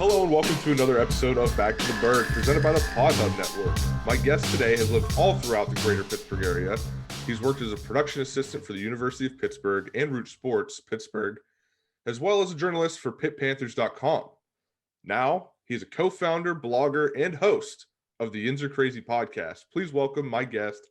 Hello and welcome to another episode of Back to the Burgh, presented by the Pod Hub Network. My guest today has lived all throughout the greater Pittsburgh area. He's worked as a production assistant for the University of Pittsburgh and Root Sports Pittsburgh, as well as a journalist for PittPanthers.com. Now, he's a co-founder, blogger, and host of the Yinzer Crazy podcast. Please welcome my guest,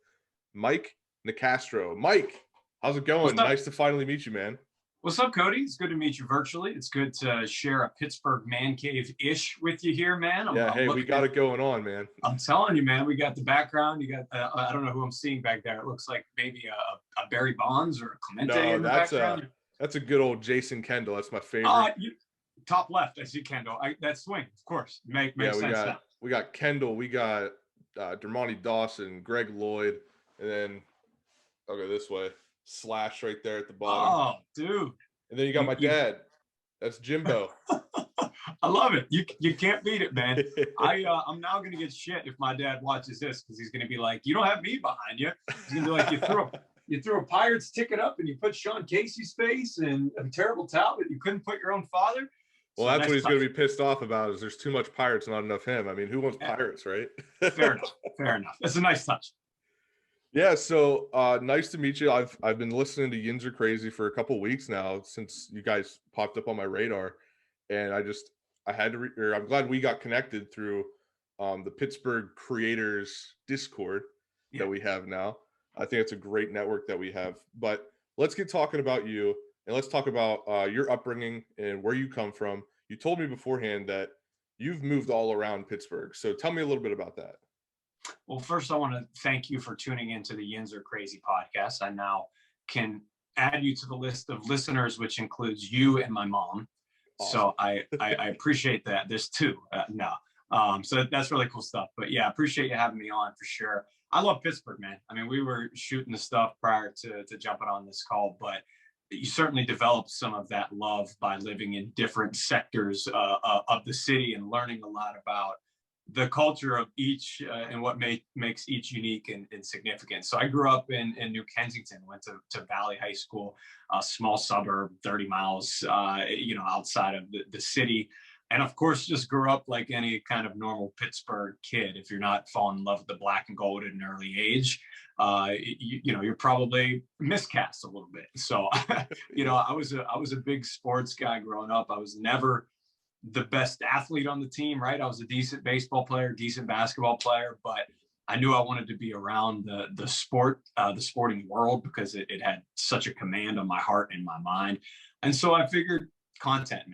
Mike Nicastro. Mike, how's it going? Nice to finally meet you, man. What's up, Cody? It's good to meet you virtually. It's good to share a Pittsburgh man cave-ish with you here, man. We got it going on, man. I'm telling you, man, we got the background. You got, I don't know who I'm seeing back there. It looks like maybe a Barry Bonds or a Clemente in the background. That's a good old Jason Kendall. That's my favorite. Top left, I see Kendall. That's swing, of course. Makes sense now. We got Kendall. We got Dermontti Dawson, Greg Lloyd, and then I'll go this way. Slash right there at the bottom. Oh, dude. And then you got my dad. That's Jimbo. I love it. You can't beat it, man. I'm now going to get shit if my dad watches this, because he's going to be like, you don't have me behind you. He's going to be like, you threw a Pirates ticket up and you put Sean Casey's face and a terrible tout, but you couldn't put your own father. Well, that's what he's going to be pissed off about, is there's too much Pirates, not enough him. I mean, who wants Pirates, right? Fair enough. That's a nice touch. Yeah, so nice to meet you. I've been listening to Yinzer Crazy for a couple of weeks now since you guys popped up on my radar, and I'm glad we got connected through the Pittsburgh Creators Discord that we have now. I think it's a great network that we have. But let's get talking about you, and let's talk about your upbringing and where you come from. You told me beforehand that you've moved all around Pittsburgh, so tell me a little bit about that. Well, first, I want to thank you for tuning into the Yinzer Crazy podcast. I now can add you to the list of listeners, which includes you and my mom. Awesome. So I appreciate that. There's two. So that's really cool stuff. But yeah, I appreciate you having me on for sure. I love Pittsburgh, man. I mean, we were shooting the stuff prior to jumping on this call, but you certainly developed some of that love by living in different sectors of the city and learning a lot about the culture of each and what makes each unique and significant. So I grew up in New Kensington, went to Valley High School, a small suburb, 30 miles, outside of the city. And of course, just grew up like any kind of normal Pittsburgh kid. If you're not falling in love with the black and gold at an early age, you're probably miscast a little bit. So, I was a big sports guy growing up. I was never the best athlete on the team, right? I was a decent baseball player, decent basketball player, but I knew I wanted to be around the sporting world because it had such a command on my heart and my mind. And so I figured content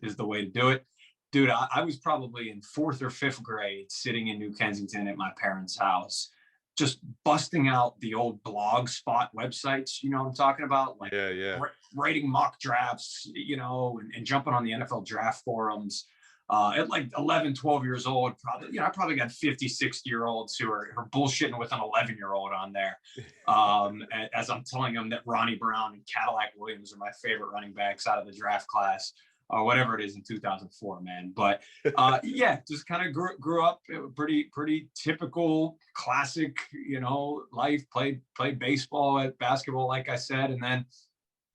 is the way to do it. Dude, I was probably in 4th or 5th grade sitting in New Kensington at my parents' house, just busting out the old blog spot websites, you know what I'm talking about? Like writing mock drafts, and jumping on the NFL draft forums. At like 11, 12 years old, I probably got 50, 60-year-olds who are bullshitting with an 11-year-old on there. As I'm telling them that Ronnie Brown and Cadillac Williams are my favorite running backs out of the draft class, or whatever it is in 2004, man. But just kind of grew up pretty typical, classic, life. Played baseball, at basketball, like I said, and then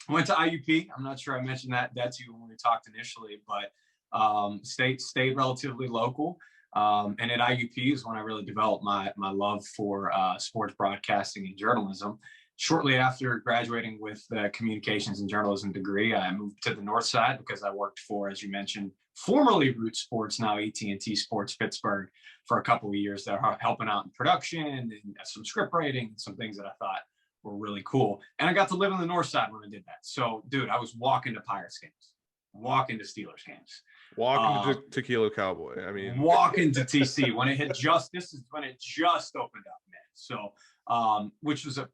went to IUP. I'm not sure I mentioned that to you when we talked initially, but stayed relatively local. And at IUP is when I really developed my love for sports broadcasting and journalism. Shortly after graduating with a communications and journalism degree, I moved to the north side because I worked for, as you mentioned, formerly Root Sports, now AT&T Sports Pittsburgh, for a couple of years there, helping out in production and some script writing, some things that I thought were really cool. And I got to live on the north side when I did that. So, dude, I was walking to Pirates games, walking to Steelers games. Walking to Tequila Cowboy. I mean, walking to TC when this is when it just opened up, man. So, which was a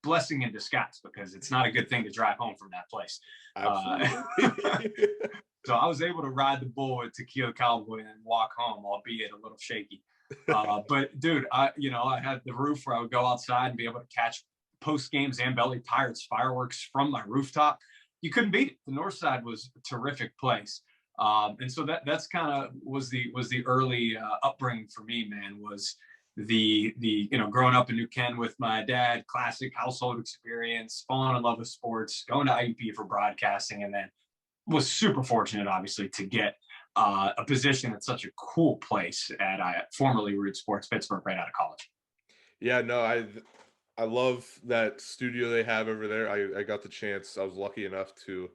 blessing in disguise because it's not a good thing to drive home from that place. Absolutely. So I was able to ride the bull at Tequila Cowboy and walk home, albeit a little shaky. But dude, I had the roof where I would go outside and be able to catch post-game Zambelli Pirates fireworks from my rooftop. You couldn't beat it. The north side was a terrific place. And so that's kind of was the early upbringing for me, man, was the growing up in New Ken with my dad, classic household experience, falling in love with sports, going to IUP for broadcasting, and then was super fortunate, obviously, to get a position at such a cool place at formerly Root Sports Pittsburgh right out of college. Yeah, no, I love that studio they have over there. I got the chance. I was lucky enough to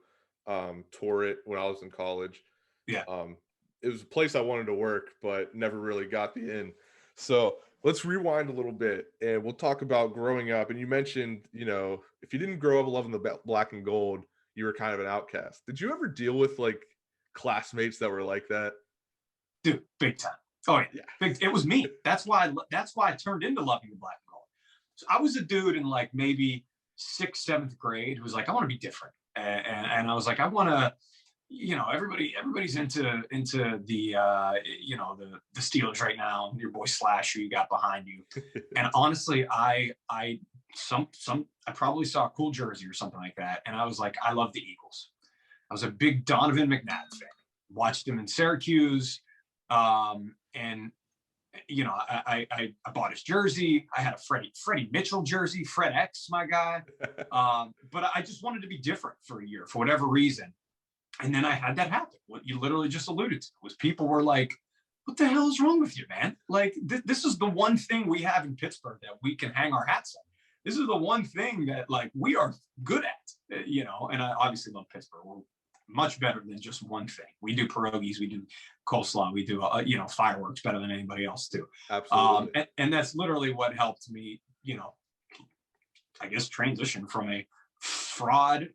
tour it when I was in college. Yeah. Um, it was a place I wanted to work, but never really got the in. So let's rewind a little bit and we'll talk about growing up. And you mentioned, if you didn't grow up loving the black and gold, you were kind of an outcast. Did you ever deal with like classmates that were like that? Dude, big time. Oh yeah, Yeah. it was me. That's why I turned into loving the black and gold. So I was a dude in like maybe 6th, 7th grade who was like, I want to be different, and I was like, I want to, everybody's into the the Steelers right now. Your boy Slash, who you got behind you, and honestly, I probably saw a cool jersey or something like that, and I was like, I love the Eagles. I was a big Donovan McNabb fan. Watched him in Syracuse. And I bought his jersey. I had a Freddie Mitchell jersey, Fred X, my guy. But I just wanted to be different for a year for whatever reason. And then I had that happen. What you literally just alluded to was people were like, what the hell is wrong with you, man? Like, this is the one thing we have in Pittsburgh that we can hang our hats on. This is the one thing that like we are good at, and I obviously love Pittsburgh. We're much better than just one thing. We do pierogies, we do coleslaw, we do fireworks better than anybody else too. Absolutely. And that's literally what helped me, I guess transition from a fraudulent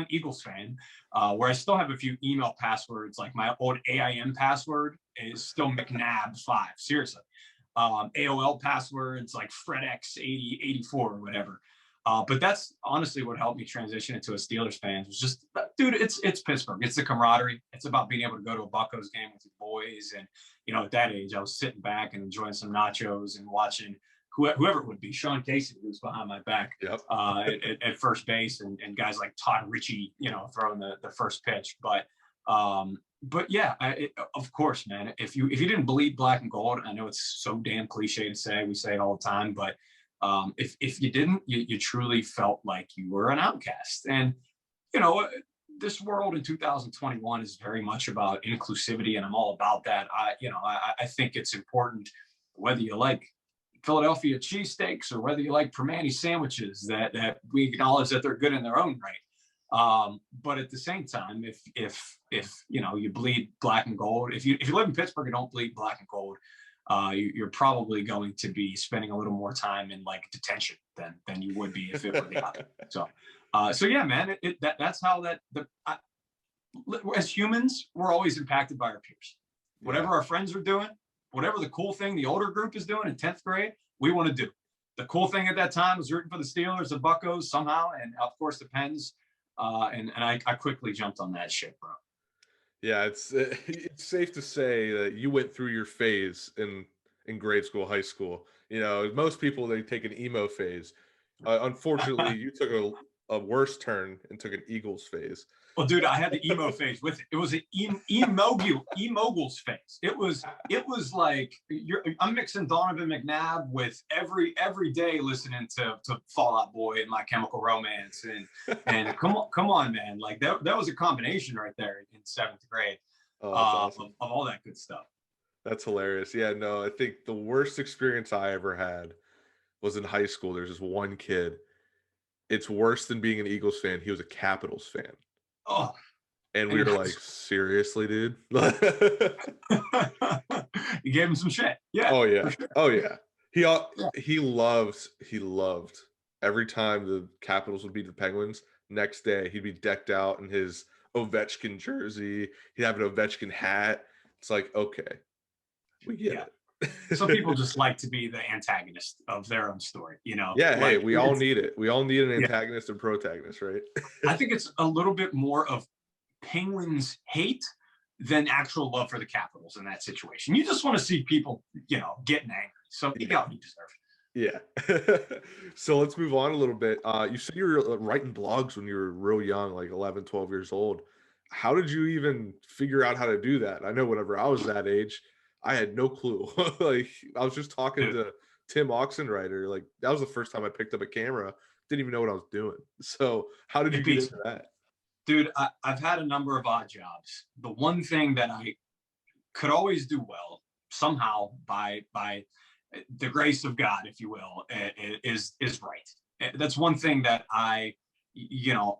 Eagles fan, where I still have a few email passwords. Like my old AIM password is still McNabb5. Seriously. AOL passwords like FredX8084 or whatever. But that's honestly what helped me transition into a Steelers fan. It was just, dude, it's Pittsburgh. It's the camaraderie. It's about being able to go to a Buccos game with your boys. And, at that age, I was sitting back and enjoying some nachos and watching whoever it would be, Sean Casey, who was behind my back, yep. At first base, and guys like Todd Ritchie, throwing the first pitch. But yeah, of course, man, if you didn't bleed black and gold, I know it's so damn cliche to say, we say it all the time, but if you didn't, you truly felt like you were an outcast. And, this world in 2021 is very much about inclusivity, and I'm all about that. I think it's important, whether you like Philadelphia cheesesteaks or whether you like Permani sandwiches, that we acknowledge that they're good in their own right. But at the same time, if you bleed black and gold, if you live in Pittsburgh and don't bleed black and gold, you're probably going to be spending a little more time in like detention than you would be if it were the other. So yeah, man, that's how as humans, we're always impacted by our peers. Whatever our friends are doing, whatever the cool thing the older group is doing in 10th grade, we want to do. The cool thing at that time was rooting for the Steelers, the Buccos somehow, and of course the Pens. And I quickly jumped on that shit, bro. Yeah, it's safe to say that you went through your phase in grade school, high school. Most people, they take an emo phase. Unfortunately, you took a worse turn and took an Eagles phase. Well, dude, I had the emo phase with it. It was an emoguls phase. It was like I'm mixing Donovan McNabb with every day listening to Fall Out Boy and My Chemical Romance, and come on, man, like that was a combination right there in 7th grade. Awesome. Of all that good stuff. That's hilarious. Yeah, no, I think the worst experience I ever had was in high school. There's this one kid. It's worse than being an Eagles fan. He was a Capitals fan. Oh, and we were like, seriously, dude? You gave him some shit. Yeah. Oh yeah. Sure. Oh yeah. He loved every time the Capitals would beat the Penguins. Next day, he'd be decked out in his Ovechkin jersey. He'd have an Ovechkin hat. It's like, okay, we get it. Some people just like to be the antagonist of their own story, Yeah, like, hey, we all need it. We all need an antagonist and protagonist, right? I think it's a little bit more of Penguins hate than actual love for the Capitals in that situation. You just want to see people, getting angry. So you got what you deserve. Yeah. So let's move on a little bit. You said you were writing blogs when you were real young, like 11, 12 years old. How did you even figure out how to do that? I know whenever I was that age, I had no clue. Like I was just talking to Tim Oxenreiter. Like that was the first time I picked up a camera. Didn't even know what I was doing. So how did you get into that? Dude, I've had a number of odd jobs. The one thing that I could always do well somehow by the grace of God, if you will, is write. That's one thing that you know,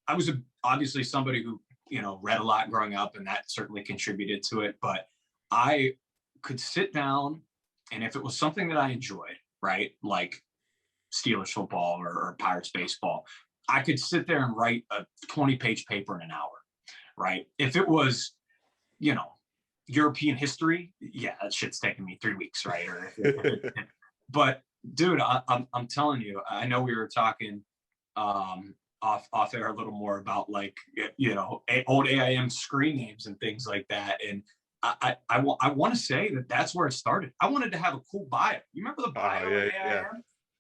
I was obviously somebody who, read a lot growing up, and that certainly contributed to it. But I could sit down, and if it was something that I enjoyed, right, like Steelers football or Pirates baseball, I could sit there and write a 20-page paper in an hour, right? If it was, you know, European history, yeah, that shit's taking me 3 weeks, right? But dude, I'm telling you, I know we were talking off air a little more about like old AIM screen names and things like that, and I want to say that that's where it started. I wanted to have a cool bio. You remember the bio in AIM? Yeah.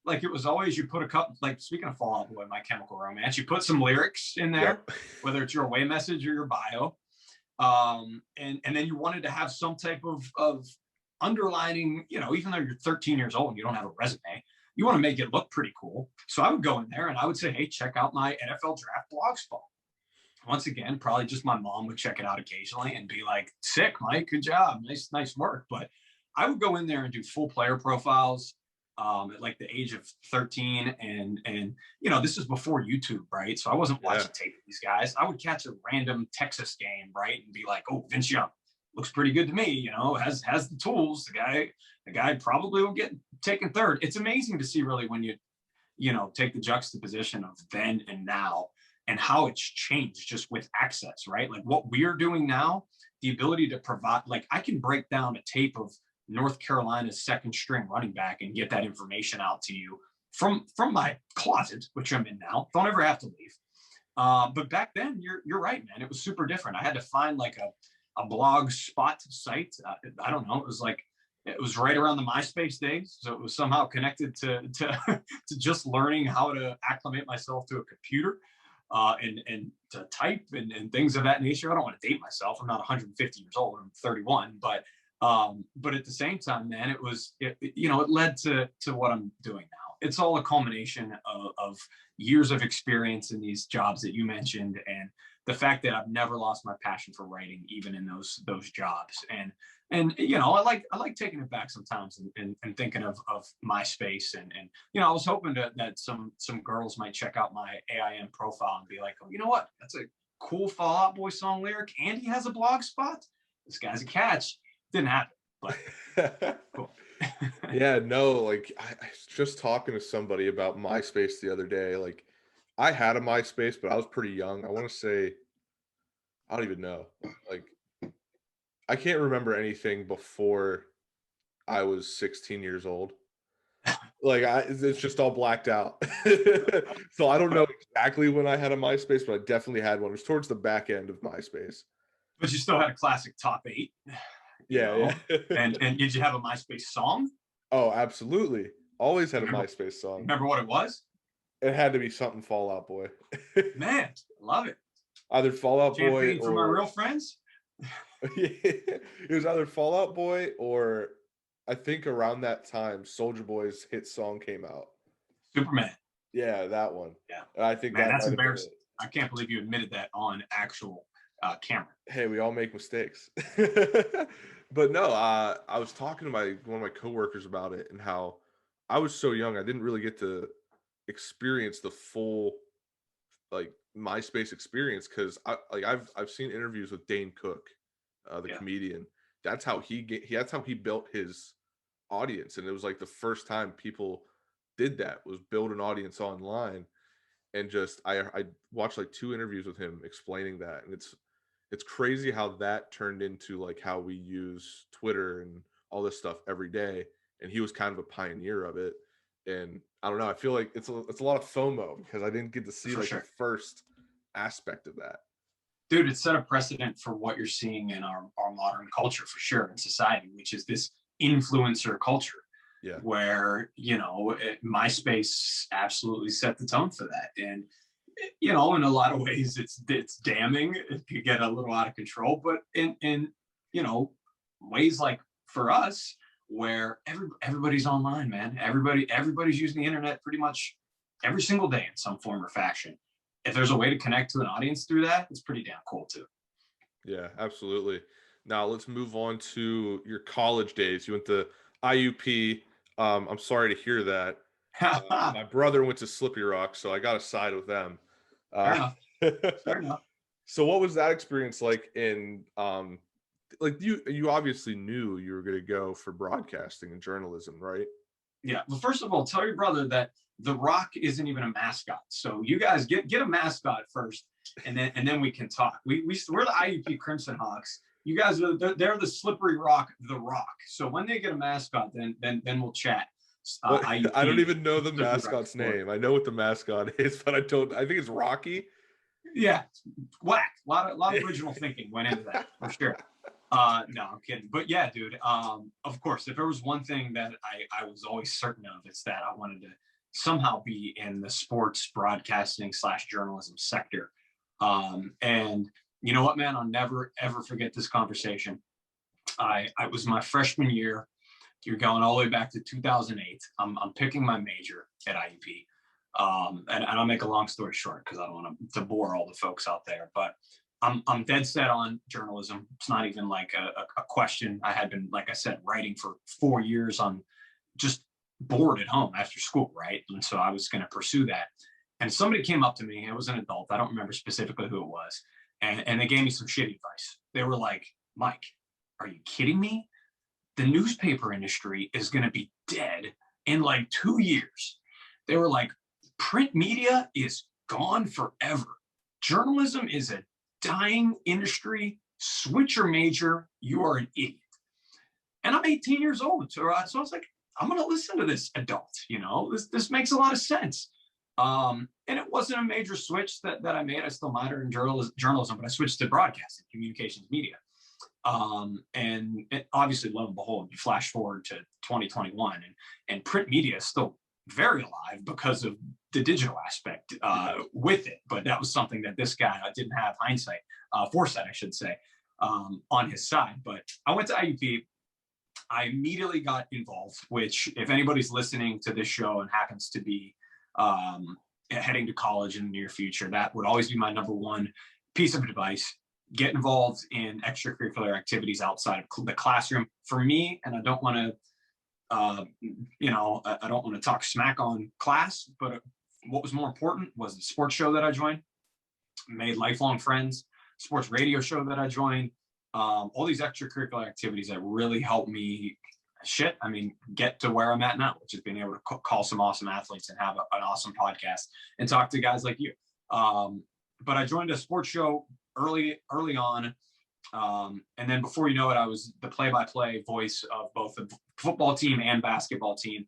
Like it was always you put a couple, like speaking of Fall Out Boy, My Chemical Romance, you put some lyrics in there, Yep. whether it's your away message or your bio. And then you wanted to have some type of underlining, even though you're 13 years old and you don't have a resume, you want to make it look pretty cool. So I would go in there and I would say, hey, check out my NFL draft blog spot. Once again, probably just my mom would check it out occasionally and be like, sick, Mike, good job. Nice work. But I would go in there and do full player profiles at like the age of 13. And this is before YouTube, right? So I wasn't watching tape of these guys. I would catch a random Texas game, right? And be like, oh, Vince Young looks pretty good to me, has the tools. The guy probably will get taken third. It's amazing to see really when you take the juxtaposition of then and now and how it's changed just with access, right? Like what we're doing now, the ability to provide, like I can break down a tape of North Carolina's second string running back and get that information out to you from my closet, which I'm in now. Don't ever have to leave. But back then, you're right, man. It was super different. I had to find like a blog spot site. I don't know. It was right around the MySpace days, so it was somehow connected to to just learning how to acclimate myself to a computer and to type and things of that nature. I don't want to date myself. I'm not 150 years old. I'm 31, but at the same time, man, it led to what I'm doing now. It's all a culmination of years of experience in these jobs that you mentioned, and the fact that I've never lost my passion for writing, even in those jobs. And I like taking it back sometimes and thinking of MySpace and I was hoping that some girls might check out my AIM profile and be like, oh, you know what? That's a cool Fall Out Boy song lyric, and he has a blog spot. This guy's a catch. Didn't happen, but cool. Yeah, no, like I was just talking to somebody about MySpace the other day. Like I had a MySpace, but I was pretty young. I want to say, I don't even know. Like I can't remember anything before I was 16 years old. Like it's just all blacked out. So I don't know exactly when I had a MySpace, but I definitely had one. It was towards the back end of MySpace. But you still had a classic top 8. Yeah. And did you have a MySpace song? Oh, absolutely. Always had a MySpace song. Remember what it was? It had to be something Fall Out Boy. Man, love it. Either Fall Out Boy or for my real friends. It was either Fall Out Boy or I think around that time Soulja Boy's hit song came out. Superman. Yeah, that one. Yeah. And I think that's embarrassing. I can't believe you admitted that on actual camera. Hey, we all make mistakes. But no, I was talking to one of my coworkers about it and how I was so young, I didn't really get to experience the full like MySpace experience because I've seen interviews with Dane Cook, the comedian. That's how that's how he built his audience, and it was like the first time people did that was build an audience online. And just I watched like 2 interviews with him explaining that, and it's crazy how that turned into like how we use Twitter and all this stuff every day. And he was kind of a pioneer of it. And I don't know, I feel like it's a lot of FOMO because I didn't get to see the first aspect of that. Dude, it set a precedent for what you're seeing in our modern culture for sure in society, which is this influencer culture. Yeah. Where, MySpace absolutely set the tone for that. And, in a lot of ways it's damning. It could get a little out of control, but in ways like for us, where everybody's online, man. Everybody's using the internet pretty much every single day in some form or fashion. if there's a way to connect to an audience through that, it's pretty damn cool too. Yeah, absolutely. Now let's move on to your college days. You went to IUP. I'm sorry to hear that. My brother went to Slippery Rock, so I got to side with them. Fair Uh, enough. Fair enough. so what was that experience like in like you obviously knew you were going to go for broadcasting and journalism, right? Yeah. Well, first of all, tell your brother that the Rock isn't even a mascot. So you guys get a mascot first, and then we can talk. We're the IUP Crimson Hawks. You guys are they're the Slippery Rock, the Rock. So when they get a mascot, then we'll chat. I don't even know the Slippery Rock mascot's Sport. name. I know what the mascot is, but I don't. I think it's Rocky. Yeah, whack. A lot of original thinking went into that for sure. No, I'm kidding. But yeah, dude. Of course, if there was one thing that I was always certain of, it's that I wanted to somehow be in the sports broadcasting / journalism sector. And you know what, man? I'll never ever forget this conversation. I was my freshman year. You're going all the way back to 2008. I'm picking my major at IUP. And I'll make a long story short because I don't want to bore all the folks out there. But I'm dead set on journalism. It's not even like a question. I had been, like I said, writing for 4 years on just bored at home after school, right? And so I was going to pursue that. And somebody came up to me. It was an adult. I don't remember specifically who it was. And they gave me some shitty advice. They were like, Mike, are you kidding me? The newspaper industry is going to be dead in like 2 years. They were like, print media is gone forever. Journalism is a dying industry. Switch your major. You are an idiot. And I'm 18 years old. So I was like, I'm going to listen to this adult. You know, this makes a lot of sense. And it wasn't a major switch that I made. I still minored in journalism, but I switched to broadcasting, communications media. And obviously, lo and behold, you flash forward to 2021, and print media is still very alive because of the digital aspect with it. But that was something that this guy didn't have foresight, I should say, on his side. But I went to IUP. I immediately got involved, which if anybody's listening to this show and happens to be heading to college in the near future, that would always be my number one piece of advice. Get involved in extracurricular activities outside of the classroom. For me, and I don't want to, I don't want to talk smack on class, but what was more important was the sports show that I joined, made lifelong friends, sports radio show that I joined, all these extracurricular activities that really helped me get to where I'm at now, which is being able to call some awesome athletes and have an awesome podcast and talk to guys like you. But I joined a sports show early on. And then before you know it, I was the play-by-play voice of both the football team and basketball team.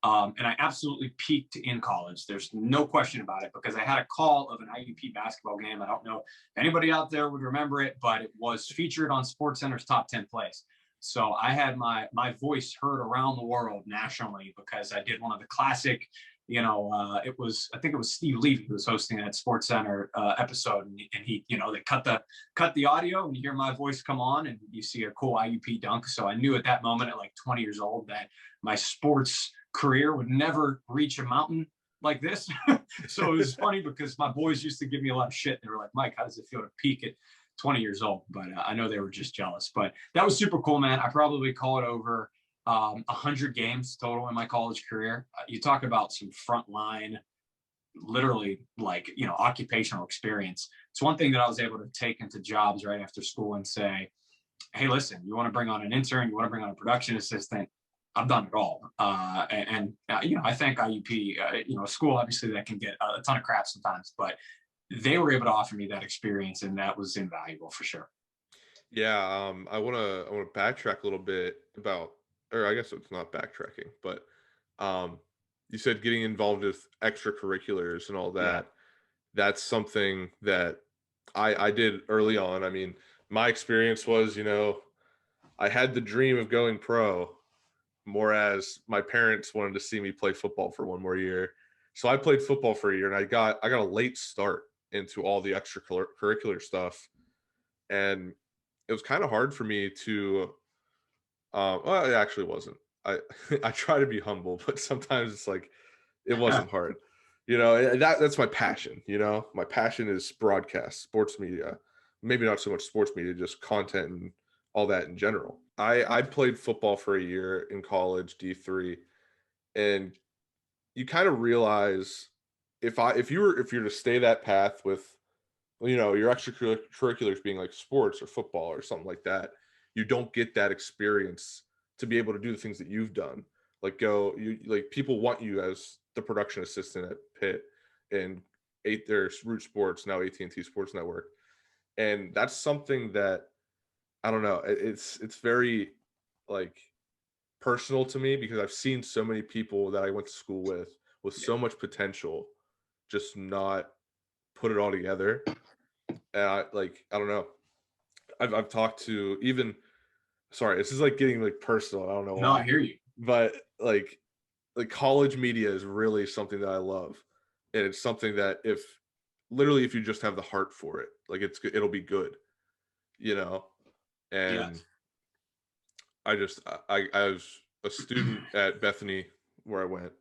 And I absolutely peaked in college. There's no question about it because I had a call of an IUP basketball game. I don't know if anybody out there would remember it, but it was featured on SportsCenter's Top 10 Plays. So I had my voice heard around the world nationally because I did one of the classic, I think it was Steve Levy who was hosting that SportsCenter episode, and he, they cut the audio and you hear my voice come on and you see a cool IUP dunk. So I knew at that moment at like 20 years old that my sports career would never reach a mountain like this. So it was funny because my boys used to give me a lot of shit. They were like, Mike, how does it feel to peak at 20 years old? But I know they were just jealous. But that was super cool, man. I probably called over 100 games total in my college career. You talk about some frontline, literally occupational experience. It's one thing that I was able to take into jobs right after school and say, hey, listen, you want to bring on an intern, you want to bring on a production assistant, I've done it all. I thank IUP, a school obviously that can get a ton of crap sometimes, but they were able to offer me that experience, and that was invaluable for sure. Yeah, I wanna backtrack a little bit about, or I guess it's not backtracking, but you said getting involved with extracurriculars and all that. Yeah. That's something that I did early on. I mean, my experience was, I had the dream of going pro, more as my parents wanted to see me play football for one more year. So I played football for a year, and I got a late start into all the extracurricular stuff, and it was kind of hard for me to. Well, it actually wasn't. I I try to be humble, but sometimes it's like it wasn't hard. You know, that's my passion. You know, my passion is broadcast, sports media. Maybe not so much sports media, just content and all that in general. I played football for a year in college, D3, and you kind of realize if you're to stay that path with, you know, your extracurriculars being like sports or football or something like that, you don't get that experience to be able to do the things that you've done. Like like people want you as the production assistant at Pitt and there's Root Sports, now AT&T Sports Network. And that's something that I don't know, it's very like personal to me because I've seen so many people that I went to school with Yeah. so much potential just not put it all together. And I don't know. I've talked to even sorry, this is like getting like personal. I don't know No, I why. hear you. But like college media is really something that I love. And it's something that if you just have the heart for it, like it'll be good, you know? Yeah. And I was a student at Bethany where I went,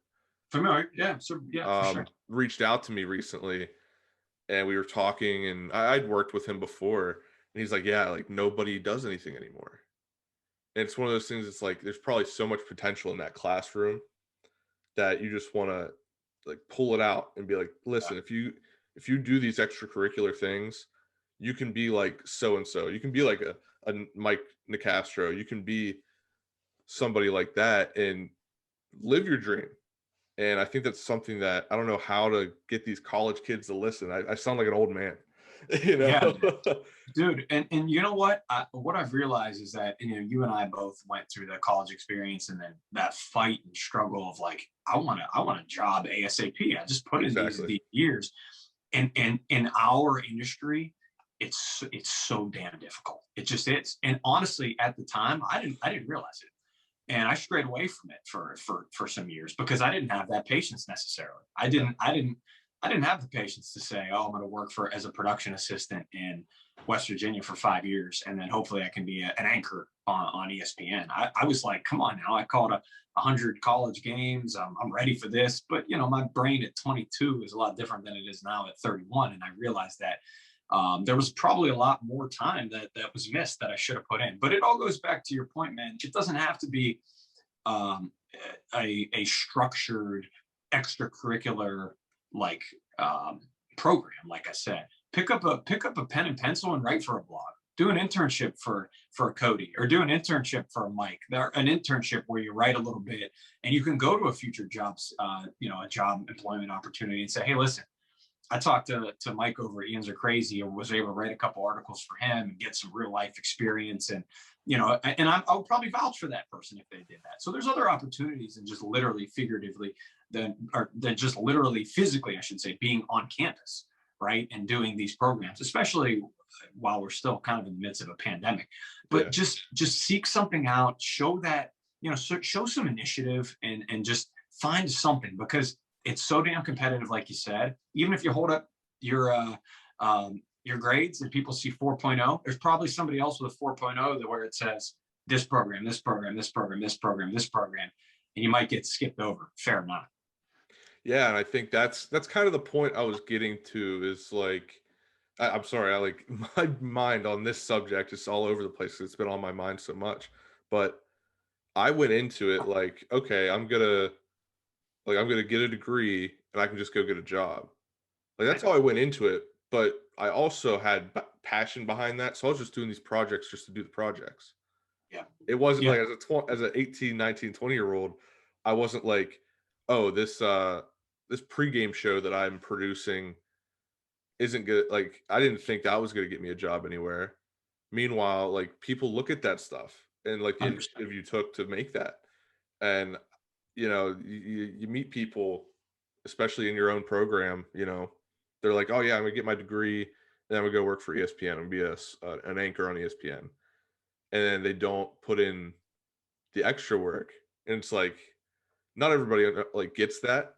Familiar. Yeah. So yeah, for sure. reached out to me recently and we were talking and I'd worked with him before and he's like, yeah, like nobody does anything anymore. And it's one of those things, it's like there's probably so much potential in that classroom that you just want to like pull it out and be like, Yeah. listen, if you do these extracurricular things, you can be like so and so. You can be like a Mike Nicastro. You can be somebody like that and live your dream. And I think that's something that I don't know how to get these college kids to listen. I sound like an old man, you know? Yeah, dude. And you know what I've realized is that, you know, you and I both went through the college experience and then that fight and struggle of like, I want a job ASAP. I just put in Exactly. these years. And in our industry, it's so damn difficult. It just is. And honestly, at the time, I didn't realize it. And I strayed away from it for some years because I didn't have that patience necessarily. I didn't have the patience to say, oh, I'm going to work for as a production assistant in West Virginia for 5 years, and then hopefully I can be an anchor on ESPN. I was like, come on now, I called 100 college games. I'm ready for this, but you know, my brain at 22 is a lot different than it is now at 31, and I realized that there was probably a lot more time that was missed that I should have put in. But it all goes back to your point, man. It doesn't have to be um, a structured extracurricular like program. Like I said, pick up a pen and pencil and write for a blog. Do an internship for Cody, or do an internship for Mike. An internship where you write a little bit, and you can go to a future jobs, you know, a job employment opportunity, and say, hey, listen, I talked to Mike over at Yinzer Crazy and was able to write a couple articles for him and get some real life experience. And, you know, and I would probably vouch for that person if they did that. So there's other opportunities than just literally figuratively than just literally physically, I should say, being on campus, right? And doing these programs, especially while we're still kind of in the midst of a pandemic. But Yeah. just seek something out, show that, you know, show some initiative and just find something, because it's so damn competitive, like you said. Even if you hold up your grades and people see 4.0, there's probably somebody else with a 4.0 where it says this program, this program, this program, this program, this program, and you might get skipped over. Fair enough. Yeah, and I think that's kind of the point I was getting to is like I'm sorry, I like my mind on this subject is all over the place. It's been on my mind so much. But I went into it like, okay, I'm gonna get a degree and I can just go get a job. Like that's how I went into it. But I also had passion behind that. So I was just doing these projects just to do the projects. Yeah. It wasn't Yeah. like as an 18, 19, 20 year old, I wasn't like, oh, this pregame show that I'm producing isn't good. Like I didn't think that was gonna get me a job anywhere. Meanwhile, like people look at that stuff and like the 100%. initiative you took to make that. And you know, you meet people, especially in your own program, you know, they're like, oh yeah, I'm gonna get my degree, and then I'm gonna go work for ESPN and be an anchor on ESPN. And then they don't put in the extra work. And it's like not everybody like gets that.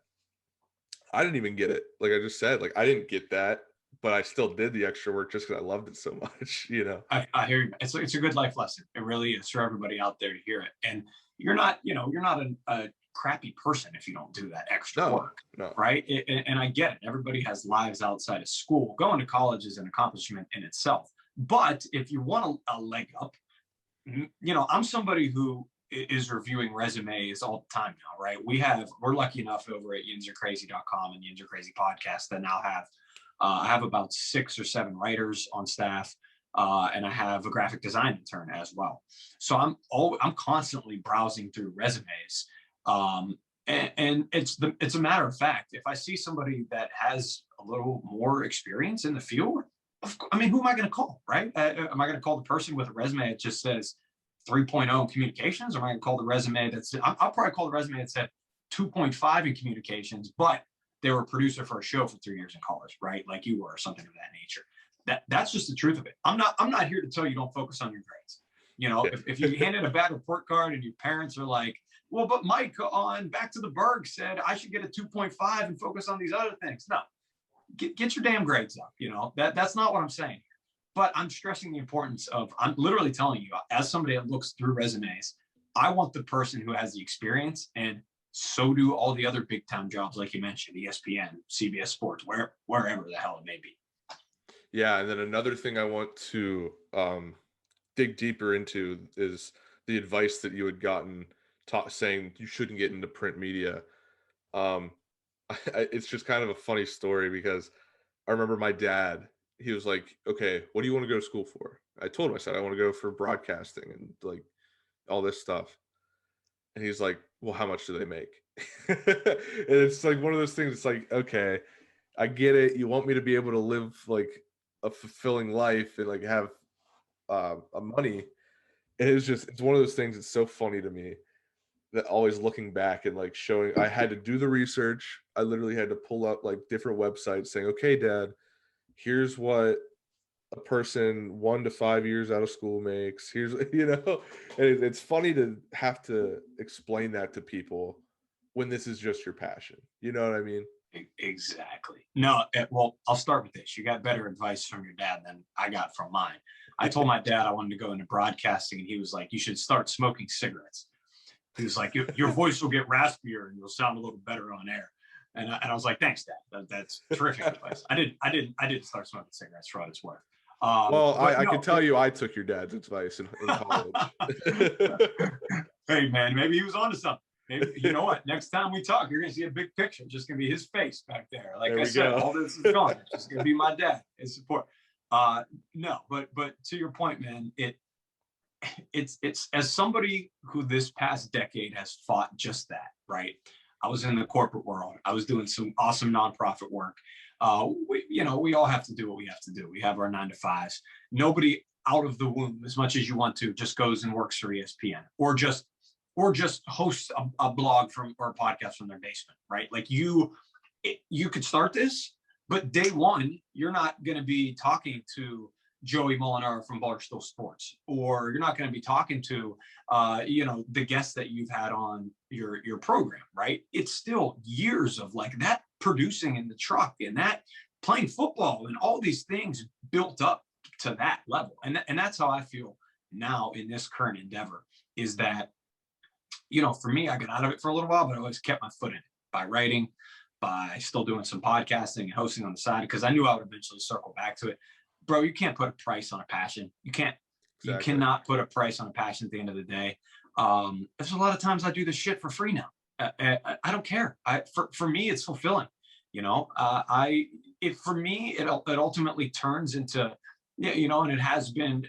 I didn't even get it. Like I just said, like I didn't get that, but I still did the extra work just because I loved it so much, you know. I hear you. It's a good life lesson. It really is for everybody out there to hear it. And you're not, you know, you're not a crappy person if you don't do that extra No, work, no. right? And I get it. Everybody has lives outside of school. Going to college is an accomplishment in itself. But if you want a leg up, I'm somebody who is reviewing resumes all the time now, right? We're lucky enough over at yinzercrazy.com and Yinzer Crazy podcast that now I have about 6 or 7 writers on staff, and I have a graphic design intern as well. So I'm constantly browsing through resumes, and it's a matter of fact. If I see somebody that has a little more experience in the field, I mean, who am I going to call, right? Am I going to call the person with a resume that just says 3.0 in communications, or am I going to call the resume I'll probably call the resume that said 2.5 in communications, but they were a producer for a show for 3 years in college, right? Like you were, or something of that nature. That's just the truth of it. I'm not here to tell you don't focus on your grades. If you hand in a bad report card and your parents are like, well, but Mike on Back to the Burgh said I should get a 2.5 and focus on these other things. No, get your damn grades up. That's not what I'm saying. But I'm stressing the importance of, I'm literally telling you, as somebody that looks through resumes, I want the person who has the experience, and so do all the other big time jobs, like you mentioned, ESPN, CBS Sports, wherever the hell it may be. Yeah, and then another thing I want to dig deeper into is the advice that you had gotten saying you shouldn't get into print media. It's just kind of a funny story because I remember my dad, he was like, okay, what do you want to go to school for? I told him, I said, I want to go for broadcasting and like all this stuff. And he's like, well, how much do they make? And it's like one of those things. It's like, okay, I get it. You want me to be able to live like a fulfilling life and like have a money. And it's one of those things. It's so funny to me that always looking back and like showing, I had to do the research. I literally had to pull up like different websites saying, okay, Dad, here's what a person 1 to 5 years out of school makes. Here's, and it's funny to have to explain that to people when this is just your passion. You know what I mean? Exactly. No, well, I'll start with this. You got better advice from your dad than I got from mine. I told my dad I wanted to go into broadcasting, and he was like, you should start smoking cigarettes. He was like, your voice will get raspier and you'll sound a little better on air. And I was like, thanks, Dad. That's terrific advice. I didn't start smoking cigarettes for what it's worth. Well, I can tell you, I took your dad's advice in college. Hey, man, maybe he was onto something. Maybe, you know what? Next time we talk, you're going to see a big picture. It's just going to be his face back there. Like I said, all this is gone. It's just going to be my dad, his support. No, but to your point, man, it's as somebody who this past decade has fought just that, right? I was in the corporate world. I was doing some awesome nonprofit work. We all have to do what we have to do. We have our 9 to 5s. Nobody out of the womb, as much as you want to, just goes and works for ESPN or just hosts a blog or a podcast from their basement, right? Like you could start this, but day one, you're not going to be talking to Joey Molinar from Barstool Sports, or you're not going to be talking to, the guests that you've had on your program, right? It's still years of like that producing in the truck and that playing football and all these things built up to that level. And that's how I feel now in this current endeavor is that, for me, I got out of it for a little while, but I always kept my foot in it by writing, by still doing some podcasting and hosting on the side, because I knew I would eventually circle back to it. Bro, you can't put a price on a passion. You can't. Exactly. You cannot put a price on a passion at the end of the day. There's a lot of times I do this shit for free now. I don't care. For me, it's fulfilling. For me, it ultimately turns into, and it has been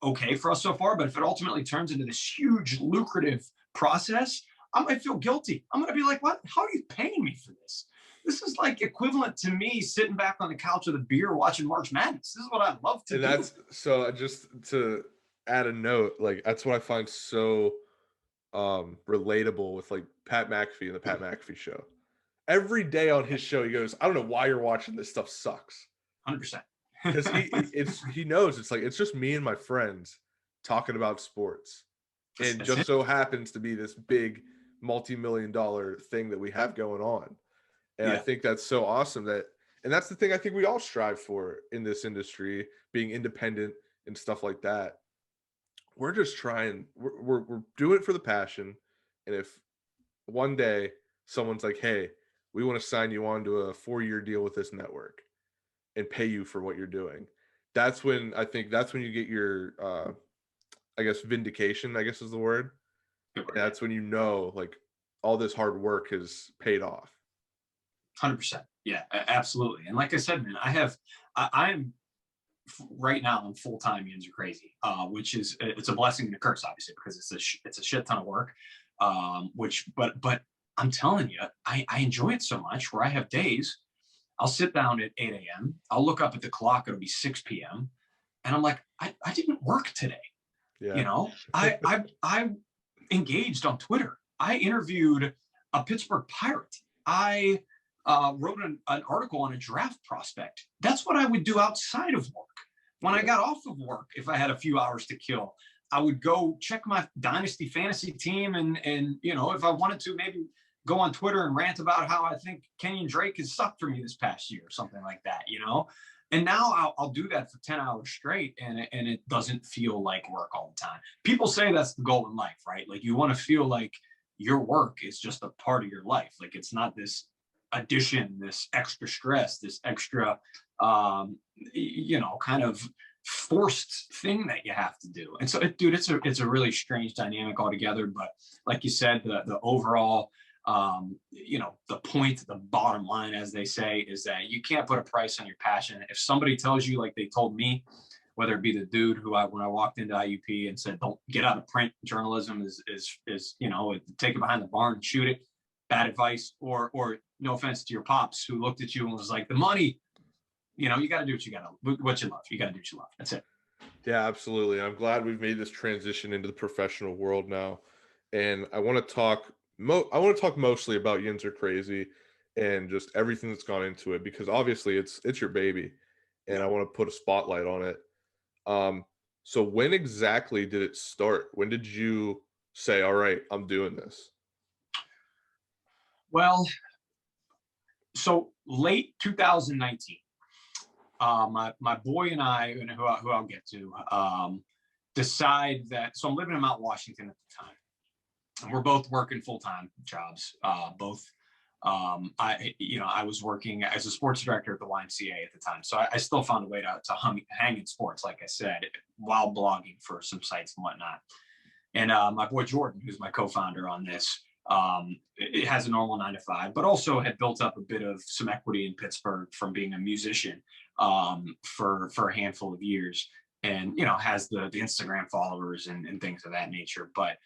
okay for us so far. But if it ultimately turns into this huge lucrative process, I might feel guilty. I'm gonna be like, what? How are you paying me for this? This is like equivalent to me sitting back on the couch with a beer watching March Madness. This is what I love to do. That's so. Just to add a note, like that's what I find so relatable with like Pat McAfee and the Pat McAfee show. Every day on his show, he goes, "I don't know why you're watching this stuff. Sucks." 100%. Because he knows it's like it's just me and my friends talking about sports, and just so happens to be this big multi-million-dollar thing that we have going on. And I think that's so awesome and that's the thing I think we all strive for in this industry, being independent and stuff like that. We're just trying, we're doing it for the passion. And if one day someone's like, hey, we want to sign you on to a 4-year deal with this network and pay you for what you're doing. That's when I think that's when you get your I guess vindication, I guess is the word. And that's when you know like all this hard work has paid off. 100%. Yeah, absolutely. And like I said, man, I'm right now I'm full-time Yinzer Crazy, which is, it's a blessing and a curse, obviously, because it's a shit ton of work. But I'm telling you, I enjoy it so much where I have days I'll sit down at 8 a.m. I'll look up at the clock, it'll be 6 p.m. And I'm like, I didn't work today. Yeah. You know, I engaged on Twitter. I interviewed a Pittsburgh Pirate. I wrote an article on a draft prospect. That's what I would do outside of work. When I got off of work, if I had a few hours to kill, I would go check my dynasty fantasy team, and you know, if I wanted to, maybe go on Twitter and rant about how I think Kenyon Drake has sucked for me this past year or something like that, you know. And now I'll do that for 10 hours straight, and it doesn't feel like work all the time. People say that's the goal in life, right? Like you want to feel like your work is just a part of your life. Like it's not this addition, this extra stress, this extra, you know, kind of forced thing that you have to do. And so, dude, it's a really strange dynamic altogether. But like you said, the overall, you know, the point, the bottom line, as they say, is that you can't put a price on your passion. If somebody tells you, like they told me, whether it be the dude who when I walked into IUP and said, don't get out of print journalism is, you know, take it behind the barn and shoot it, bad advice, or no offense to your pops who looked at you and was like, the money, you know, you got to do what you got to, what you love. You got to do what you love. That's it. Yeah, absolutely. I'm glad we've made this transition into the professional world now. And I want to talk mostly about Yinzer Crazy and just everything that's gone into it, because obviously it's your baby and I want to put a spotlight on it. So when exactly did it start? When did you say, all right, I'm doing this? Well, so late 2019, my boy and I, and who I'll get to, decide that, so I'm living in Mount Washington at the time, and we're both working full-time jobs. I was working as a sports director at the YMCA at the time, so I still found a way to hang in sports, like I said, while blogging for some sites and whatnot. And my boy Jordan, who's my co-founder on this, it has a normal 9 to 5, but also had built up a bit of some equity in Pittsburgh from being a musician for a handful of years, and you know, has the Instagram followers and things of that nature. But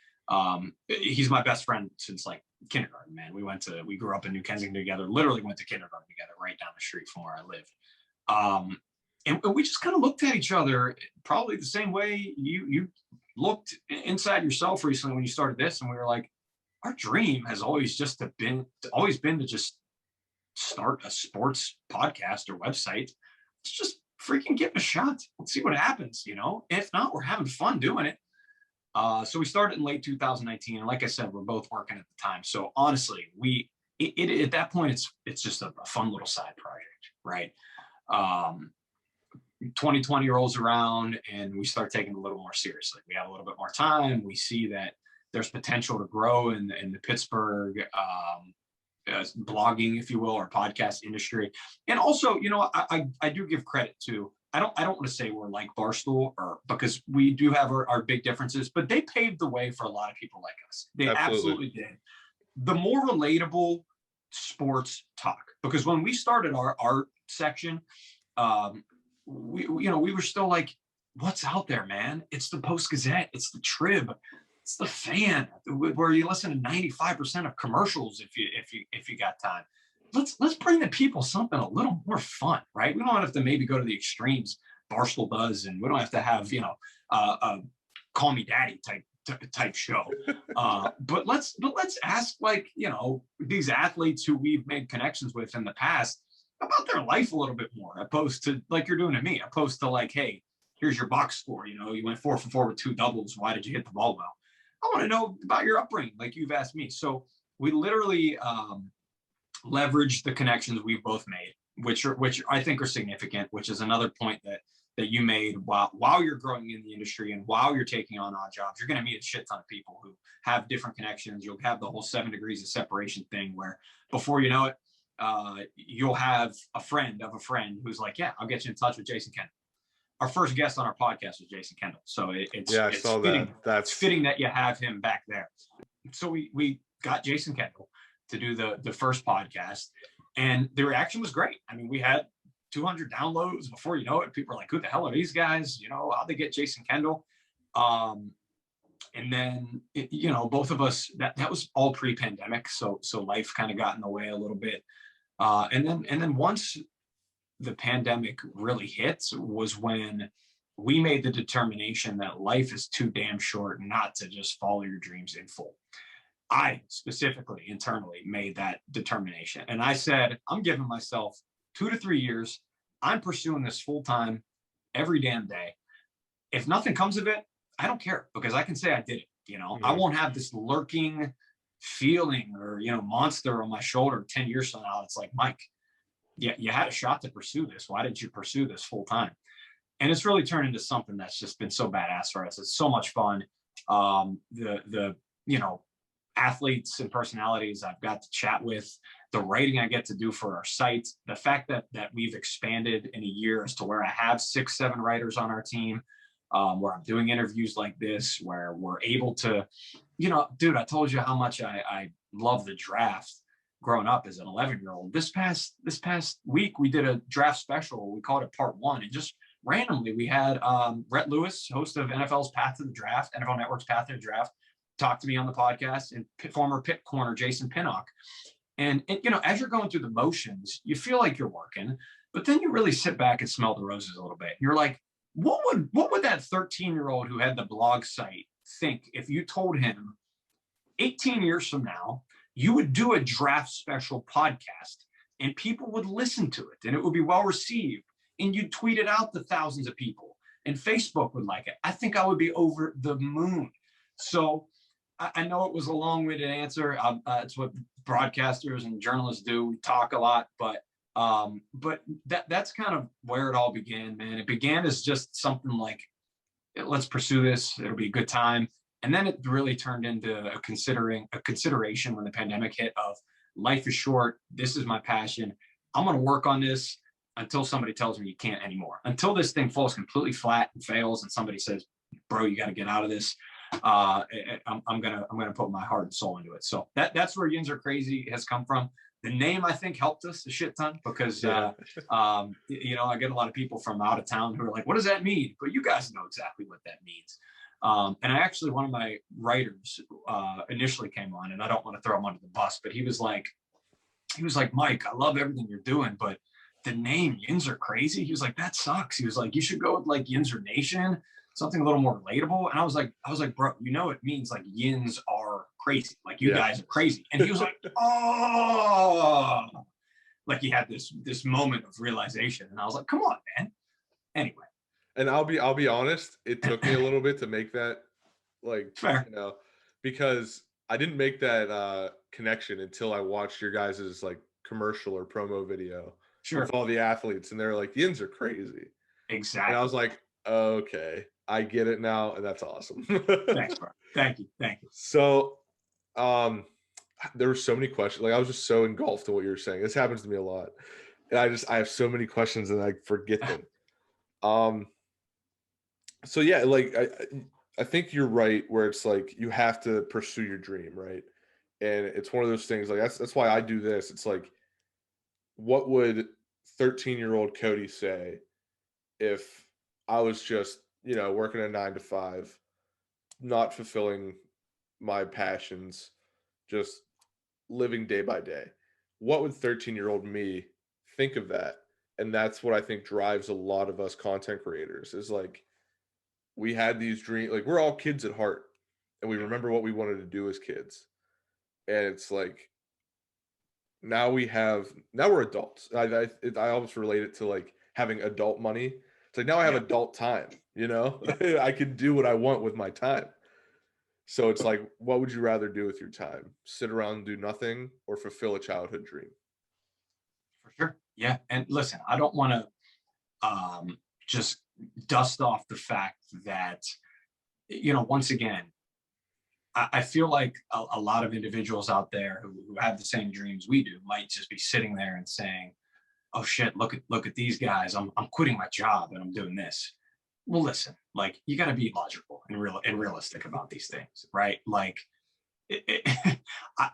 he's my best friend since like kindergarten, man. We grew up in New Kensington together, literally went to kindergarten together right down the street from where I lived. And we just kind of looked at each other probably the same way you looked inside yourself recently when you started this, and we were like, our dream has always been to just start a sports podcast or website. Let's just freaking give it a shot. Let's see what happens, you know? If not, we're having fun doing it. So we started in late 2019, and like I said, we're both working at the time. So honestly, at that point, it's just a fun little side project, right? 2020 rolls around, and we start taking it a little more seriously. We have a little bit more time. We see that there's potential to grow in the Pittsburgh blogging, if you will, or podcast industry. And also, you know, I do give credit to, I don't want to say we're like Barstool, or because we do have our big differences, but they paved the way for a lot of people like us. They absolutely did. The more relatable sports talk, because when we started our art section, we were still like, what's out there, man? It's the Post-Gazette, it's the Trib, it's the Fan, where you listen to 95% of commercials if you got time. Let's bring the people something a little more fun, right? We don't have to maybe go to the extremes Barstool does, and we don't have to have, you know, Call Me Daddy type show. But let's ask, like, you know, these athletes who we've made connections with in the past about their life a little bit more, opposed to like you're doing to me, opposed to like, hey, here's your box score. You know, you went 4 for 4 with 2 doubles. Why did you hit the ball well? I want to know about your upbringing, like you've asked me. So we literally leverage the connections we've both made, which I think are significant, which is another point that that you made while you're growing in the industry and while you're taking on odd jobs. You're going to meet a shit ton of people who have different connections. You'll have the whole 7 degrees of separation thing where before you know it, you'll have a friend of a friend who's like, yeah, I'll get you in touch with Jason Kendall. Our first guest on our podcast was Jason Kendall. So it's fitting. It's fitting that you have him back there. So we got Jason Kendall to do the first podcast, and the reaction was great. I mean, we had 200 downloads before you know it. People are like, who the hell are these guys? You know, how'd they get Jason Kendall? And then, both of us, that was all pre-pandemic. So life kind of got in the way a little bit. And then once the pandemic really hit was when we made the determination that life is too damn short not to just follow your dreams in full. I specifically internally made that determination. And I said, I'm giving myself 2 to 3 years. I'm pursuing this full time every damn day. If nothing comes of it, I don't care, because I can say I did it. Mm-hmm. I won't have this lurking feeling or, monster on my shoulder 10 years from now. It's like, Mike, yeah, you had a shot to pursue this. Why didn't you pursue this full time? And it's really turned into something that's just been so badass for us. It's so much fun. The athletes and personalities I've got to chat with, the writing I get to do for our site, the fact that we've expanded in a year as to where I have 6-7 writers on our team, where I'm doing interviews like this, where we're able to, dude, I told you how much I love the draft growing up as an 11-year-old. This past week, we did a draft special. We called it Part 1. And just randomly, we had Rhett Lewis, host of NFL's Path to the Draft, NFL Network's Path to the Draft, talk to me on the podcast, and former Pitt corner Jason Pinnock. And as you're going through the motions, you feel like you're working, but then you really sit back and smell the roses a little bit. You're like, what would that 13-year-old who had the blog site think if you told him 18 years from now, you would do a draft special podcast and people would listen to it and it would be well received and you'd tweet it out to thousands of people and Facebook would like it? I think I would be over the moon. So I know it was a long-winded answer. It's what broadcasters and journalists do. We talk a lot, but that's kind of where it all began, man. It began as just something like, let's pursue this. It'll be a good time. And then it really turned into a consideration when the pandemic hit of life is short. This is my passion. I'm going to work on this until somebody tells me you can't anymore. Until this thing falls completely flat and fails and somebody says, bro, you got to get out of this. I'm gonna put my heart and soul into it. So that's where Yinzer Crazy has come from. The name, I think, helped us a shit ton because I get a lot of people from out of town who are like, what does that mean? But you guys know exactly what that means. And I actually, one of my writers initially came on, and I don't want to throw him under the bus, but he was like, Mike, I love everything you're doing, but the name Yinzer Crazy, he was like, that sucks. He was like, you should go with like Yinzer Nation, something a little more relatable. And I was like, bro, it means like yins are crazy. Like you guys are crazy. And he was like, oh, like he had this moment of realization. And I was like, come on, man. Anyway. And I'll be honest, it took me a little bit to make that, like, fair. Because I didn't make that connection until I watched your guys' like commercial or promo video with all the athletes, and they're like, Yinzer Crazy. Exactly. And I was like, okay, I get it now, and that's awesome. Thanks, bro. Thank you. So, there were so many questions. Like I was just so engulfed in what you were saying. This happens to me a lot, and I have so many questions and I forget them. So yeah, like I think you're right where it's like you have to pursue your dream, right? And it's one of those things like that's why I do this. It's like, what would 13-year-old Cody say if I was just, working a 9-to-5, not fulfilling my passions, just living day by day? What would 13-year-old me think of that? And that's what I think drives a lot of us content creators is like, we had these dreams, like we're all kids at heart and we remember what we wanted to do as kids. And it's like, now we're adults. I almost relate it to like having adult money. It's like, now I have adult time, I can do what I want with my time. So it's like, what would you rather do with your time? Sit around and do nothing or fulfill a childhood dream? For sure. Yeah. And listen, I don't want to just dust off the fact that, once again, I feel like a lot of individuals out there who have the same dreams we do might just be sitting there and saying, oh shit, look at these guys. I'm quitting my job and I'm doing this. Well, listen, like, you got to be logical and realistic about these things, right? Like,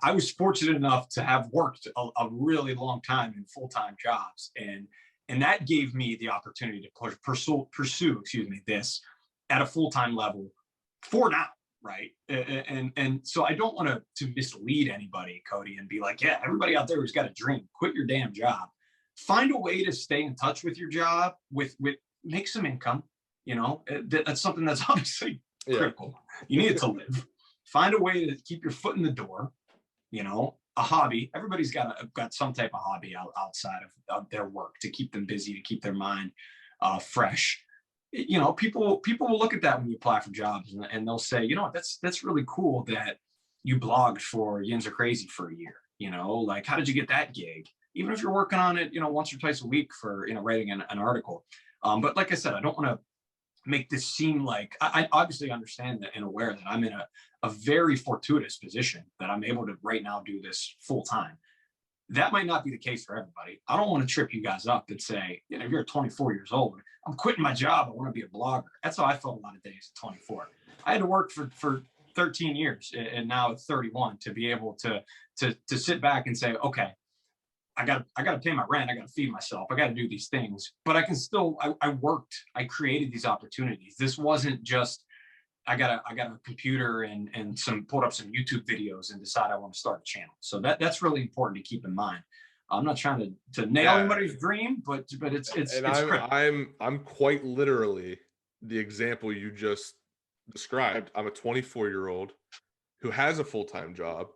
I was fortunate enough to have worked a really long time in full-time jobs, and that gave me the opportunity to pursue this at a full-time level for now, right? And so I don't want to mislead anybody, Cody, and be like, yeah, everybody out there who's got a dream, quit your damn job. Find a way to stay in touch with your job, with make some income. That's something that's obviously critical. You need it to live. Find a way to keep your foot in the door. A hobby. Everybody's got some type of hobby outside of their work to keep them busy, to keep their mind fresh. People will look at that when you apply for jobs, and they'll say, that's really cool that you blogged for Yinzer Crazy for a year. Like, how did you get that gig? Even if you're working on it, once or twice a week for writing an article. But like I said, I don't want to make this seem like, I obviously understand that and aware that I'm in a very fortuitous position that I'm able to right now do this full time. That might not be the case for everybody. I don't want to trip you guys up and say, if you're 24 years old, I'm quitting my job, I want to be a blogger. That's how I felt a lot of days at 24. I had to work for 13 years, and now at 31 to be able to sit back and say, okay, I got to pay my rent. I got to feed myself. I got to do these things, but I can still, I worked, I created these opportunities. This wasn't just, I got a computer and pulled up some YouTube videos and decide I want to start a channel. So that's really important to keep in mind. I'm not trying to nail anybody's dream, but it's I'm quite literally the example you just described. I'm a 24-year-old who has a full-time job.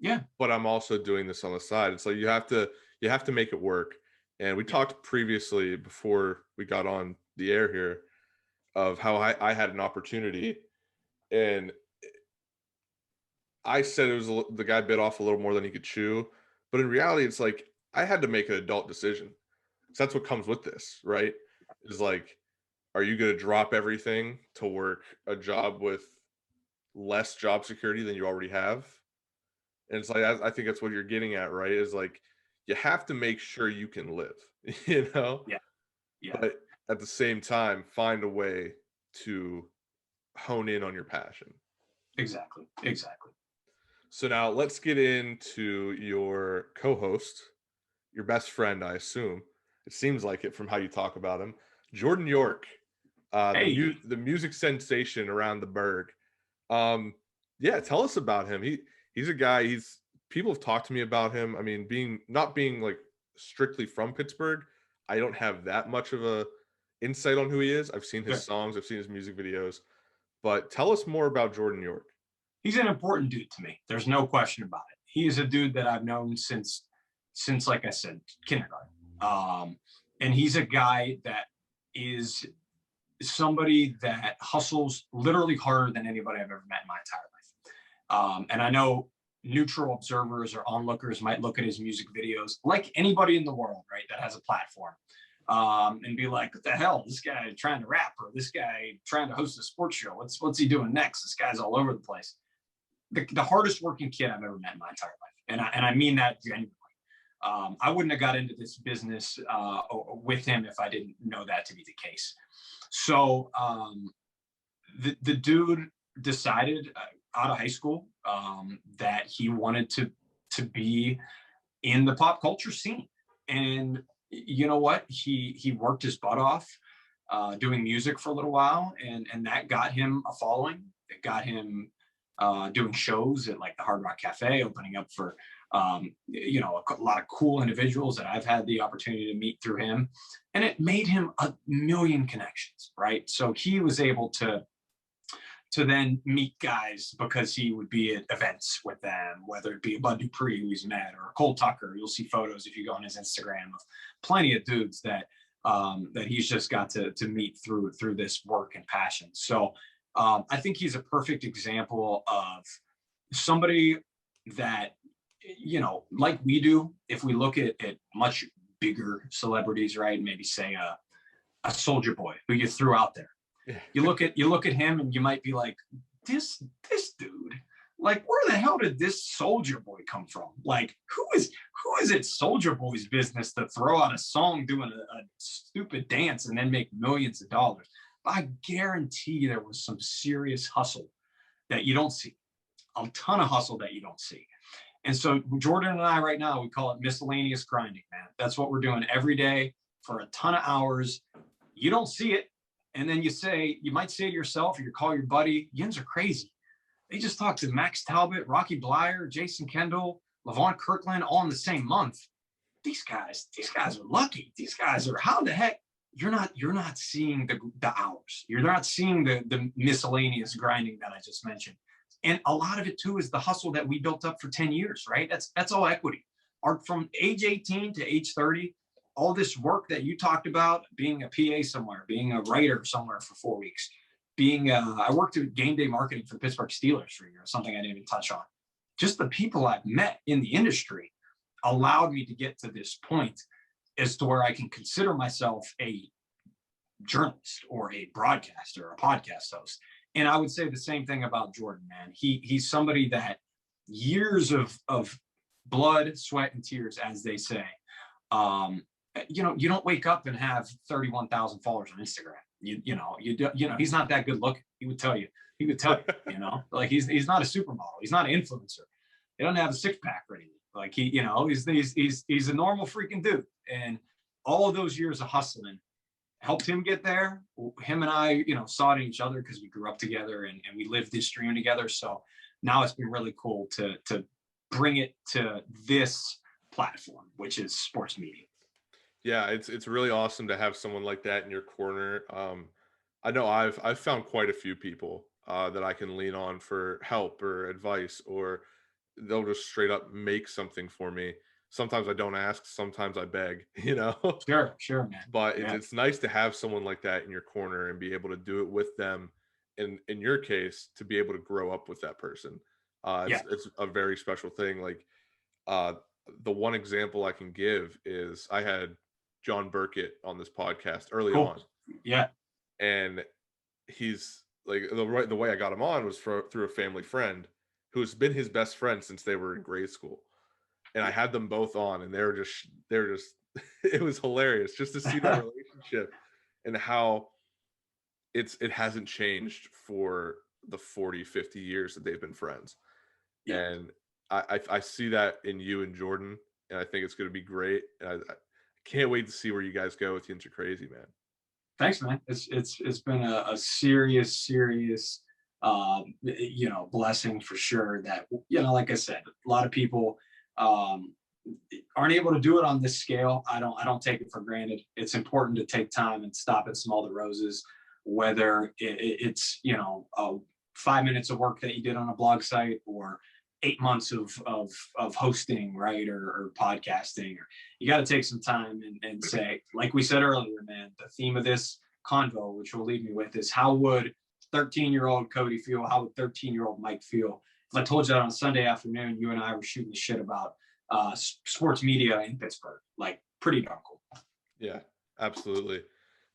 Yeah. But I'm also doing this on the side. It's like you have to make it work. And we talked previously before we got on the air here of how I had an opportunity, and I said it was the guy bit off a little more than he could chew. But in reality, it's like I had to make an adult decision. So that's what comes with this, right? Is like, are you going to drop everything to work a job with less job security than you already have? And it's like, I think that's what you're getting at, right? Is like, you have to make sure you can live, Yeah. But at the same time, find a way to hone in on your passion. Exactly. So now let's get into your co-host, your best friend, I assume. It seems like it from how you talk about him, Jordan York, the music sensation around the Burgh. Tell us about him. He's a guy, people have talked to me about him. I mean, not being like strictly from Pittsburgh, I don't have that much of a insight on who he is. I've seen his songs, I've seen his music videos, but tell us more about Jordan York. He's an important dude to me. There's no question about it. He is a dude that I've known since like I said, kindergarten. And he's a guy that is somebody that hustles literally harder than anybody I've ever met in my entire life. And I know neutral observers or onlookers might look at his music videos like anybody in the world, right, that has a platform, and be like, what the hell, this guy trying to rap, or this guy trying to host a sports show, what's he doing next? This guy's all over the place. The hardest working kid I've ever met in my entire life, and I mean that genuinely. I wouldn't have got into this business with him if I didn't know that to be the case. So the dude decided out of high school that he wanted to be in the pop culture scene. And you know what? He worked his butt off doing music for a little while, and that got him a following. It got him doing shows at like the Hard Rock Cafe, opening up for a lot of cool individuals that I've had the opportunity to meet through him, and it made him a million connections, right? So he was able to then meet guys because he would be at events with them, whether it be a Bud Dupree who he's met, or Cole Tucker. You'll see photos if you go on his Instagram of plenty of dudes that he's just got to meet through this work and passion. So I think he's a perfect example of somebody that, like we do, if we look at much bigger celebrities, right? Maybe say a soldier boy who you threw out there. Yeah. You look at him and you might be like, this dude, like, where the hell did this soldier boy come from? Like, who is it soldier boy's business to throw out a song doing a stupid dance and then make millions of dollars? But I guarantee there was some serious hustle that you don't see, a ton of hustle that you don't see. And so Jordan and I right now, we call it miscellaneous grinding, man. That's what we're doing every day for a ton of hours. You don't see it. And then you might say to yourself, or you call your buddy, Yinzer Crazy. They just talked to Max Talbot, Rocky Blyer, Jason Kendall, Levon Kirkland all in the same month. These guys are lucky. These guys are, how the heck? You're not seeing the hours. You're not seeing the miscellaneous grinding that I just mentioned. And a lot of it too is the hustle that we built up for 10 years, right? That's all equity. From age 18 to age 30, all this work that you talked about, being a PA somewhere, being a writer somewhere for 4 weeks, I worked at game day marketing for the Pittsburgh Steelers for a year, something I didn't even touch on. Just the people I've met in the industry allowed me to get to this point as to where I can consider myself a journalist or a broadcaster or a podcast host. And I would say the same thing about Jordan, man. He's somebody that years of blood, sweat, and tears, as they say. You don't wake up and have 31,000 followers on Instagram. He's not that good looking. He would tell you, like he's not a supermodel. He's not an influencer. He doesn't have a six pack or anything. Like he's a normal freaking dude. And all of those years of hustling helped him get there. Him and I, saw it in each other because we grew up together and we lived this dream together. So now it's been really cool to bring it to this platform, which is sports media. Yeah, it's really awesome to have someone like that in your corner. I know I've found quite a few people that I can lean on for help or advice, or they'll just straight up make something for me. Sometimes I don't ask, sometimes I beg, Sure, man. But it's nice to have someone like that in your corner and be able to do it with them. And in your case, to be able to grow up with that person. It's a very special thing. Like the one example I can give is I had John Burkett on this podcast early on. Yeah. And he's like, the way I got him on was through a family friend who's been his best friend since they were in grade school. And I had them both on, and they're just it was hilarious just to see their relationship and how it hasn't changed for the 40, 50 years that they've been friends. Yeah. And I see that in you and Jordan, and I think it's going to be great. And I can't wait to see where you guys go with Yinzer Crazy, man. Thanks, man. It's been a serious blessing for sure. That like I said, a lot of people aren't able to do it on this scale. I don't take it for granted. It's important to take time and stop and smell the roses, whether it's 5 minutes of work that you did on a blog site or 8 months of hosting, right, or podcasting. Or you got to take some time and say, like we said earlier, man, the theme of this convo, which we'll leave me with, is how would 13-year-old Cody feel? How would 13-year-old Mike feel if I told you that on Sunday afternoon you and I were shooting the shit about sports media in Pittsburgh? Like, pretty darn cool. Yeah, absolutely.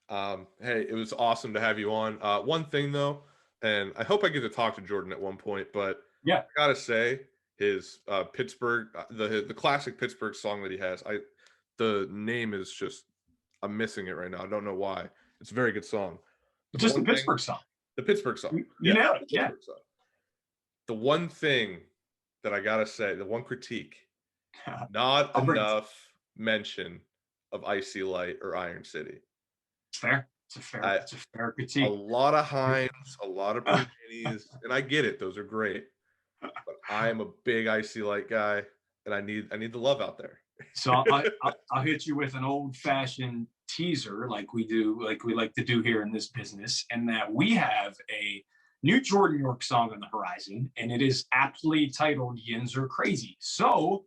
Hey, it was awesome to have you on. One thing though, and I hope I get to talk to Jordan at one point, but yeah, I gotta say his Pittsburgh, the classic Pittsburgh song that he has, the name is just, I'm missing it right now. I don't know why. It's a very good song. Just the Pittsburgh song. The Pittsburgh song. You know it. Yeah. Song. The one thing that I gotta say, the one critique, not enough mention of Icy Light or Iron City. Fair. It's a fair critique. A lot of Hines, a lot of Berninis, and I get it; those are great. But I am a big Icy Light guy, and I need the love out there. So I'll hit you with an old-fashioned teaser, like we like to do here in this business, and that we have a new Jordan York song on the horizon, and it is aptly titled Yinzer Crazy. So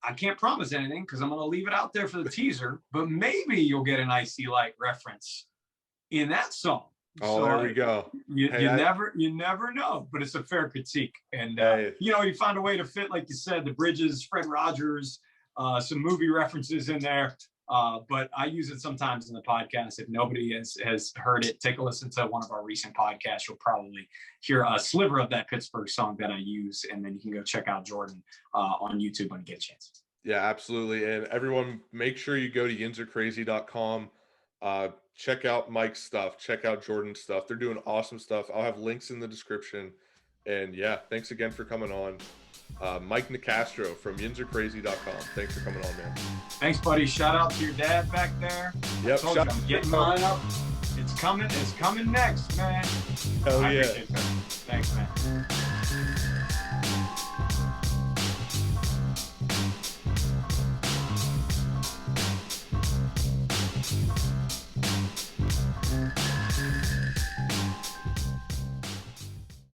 I can't promise anything because I'm going to leave it out there for the teaser, but maybe you'll get an Icy Light reference in that song. Oh, so there we go. You never know, but it's a fair critique. And, you found a way to fit, like you said, the Bridges, Fred Rogers, some movie references in there. but I use it sometimes in the podcast. If nobody has heard it, take a listen to one of our recent podcasts. You'll probably hear a sliver of that Pittsburgh song that I use, and then you can go check out Jordan on YouTube when you get a chance. Yeah, absolutely. And everyone, make sure you go to yinzercrazy.com. Check out Mike's stuff. Check out Jordan's stuff. They're doing awesome stuff. I'll have links in the description. And yeah, thanks again for coming on. Mike Nicastro from yinzercrazy.com. Thanks for coming on, man. Thanks, buddy. Shout out to your dad back there. Yep. I'm getting mine up. It's coming. It's coming next, man. Hell I yeah. appreciate that. Thanks, man.